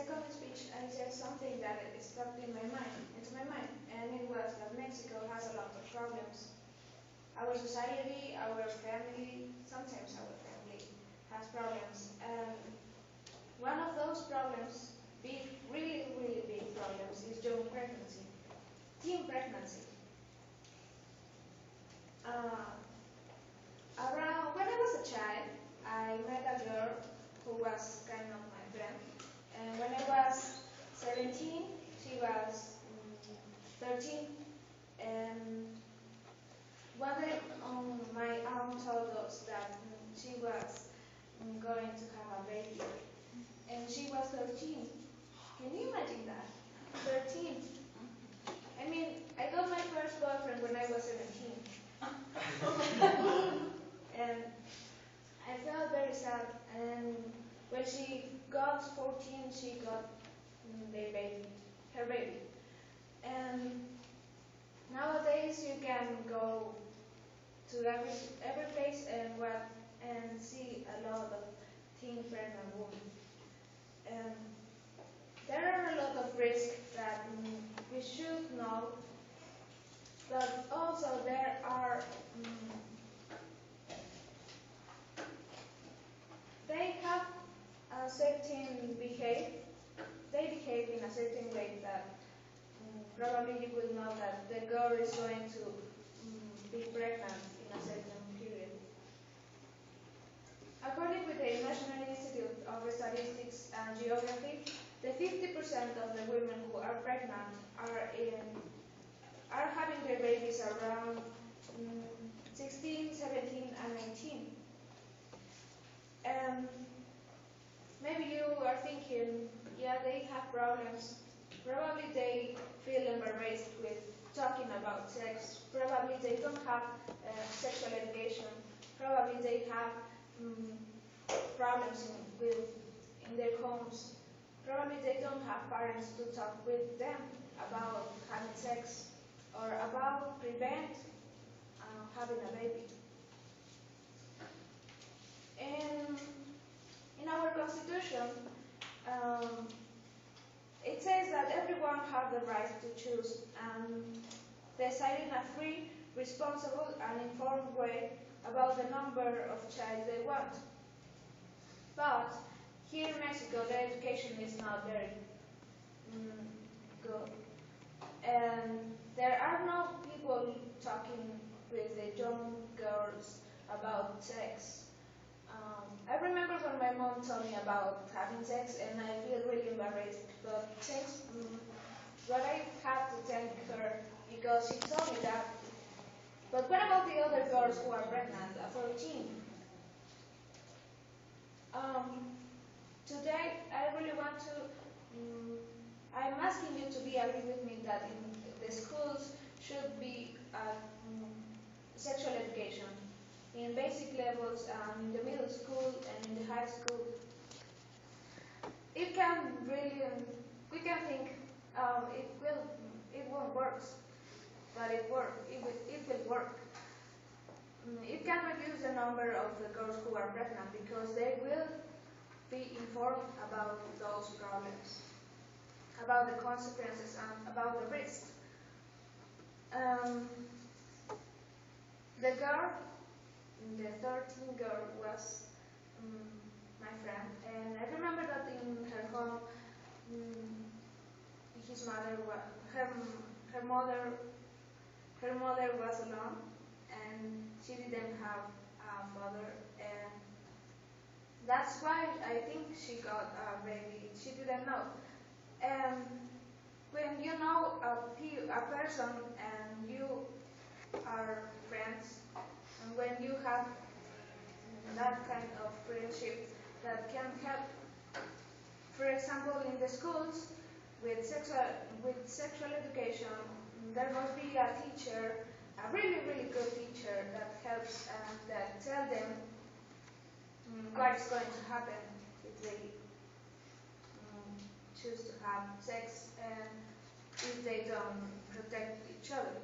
second speech, I said something that it stuck in my mind, and it was that Mexico has a lot of problems. Our society, our family, sometimes our family has problems, and one of those problems, big, really, really big problems, is young pregnancy, teen pregnancy. Around when I was a child, I met a girl who was kind of my friend, and when I was 17, she was 13, and one day my aunt told us that she was going to have a baby, and she was 13. Can you imagine that? 13. I mean, I got my first boyfriend when I was 17. And I felt very sad. And when she got 14, she got her baby. And nowadays you can go to every place and see a lot of teen pregnant women. And there are a lot of risks that we should know, but also there are they have a certain they behave in a certain way that probably you will know that the girl is going to be pregnant in a certain period. According to the National Institute of Statistics and Geography, the 50% of the women who are pregnant are having their babies around 16, 17, and 18. And maybe you are thinking, yeah, they have problems. Probably they feel embarrassed with talking about sex. Probably they don't have sexual education. Probably they have problems in their homes. Probably they don't have parents to talk with them about having sex or about prevent having a baby. And in our Constitution, it says that everyone has the right to choose and decide in a free, responsible, and informed way about the number of child they want. But here in Mexico, the education is not very good. And there are no people talking with the young girls about sex. I remember when my mom told me about having sex, and I feel really embarrassed. But but I have to thank her because she told me that. But what about the other girls who are pregnant at 14? Today, I really want to. I'm asking you to be agree with me that in the schools should be sexual education in basic levels, in the middle school and in the high school. It can really, we can think it won't work, but it will work. It can reduce the number of the girls who are pregnant because they will be informed about those problems, about the consequences and about the risks. The girl, the 13 girl was my friend, and I remember that in her home, his mother, her mother was alone, and she didn't have a father, and that's why I think she got a baby. She didn't know. And when you know a person and you are friends, and when you have that kind of friendship that can help, for example, in the schools with sexual education, there must be a teacher, a really, really good teacher that helps and that tell them what is going to happen if they choose to have sex and if they don't protect each other.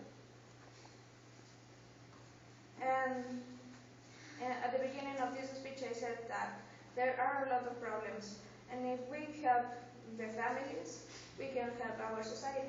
And at the beginning of this speech I said that there are a lot of problems, and if we help the families, we can help our society.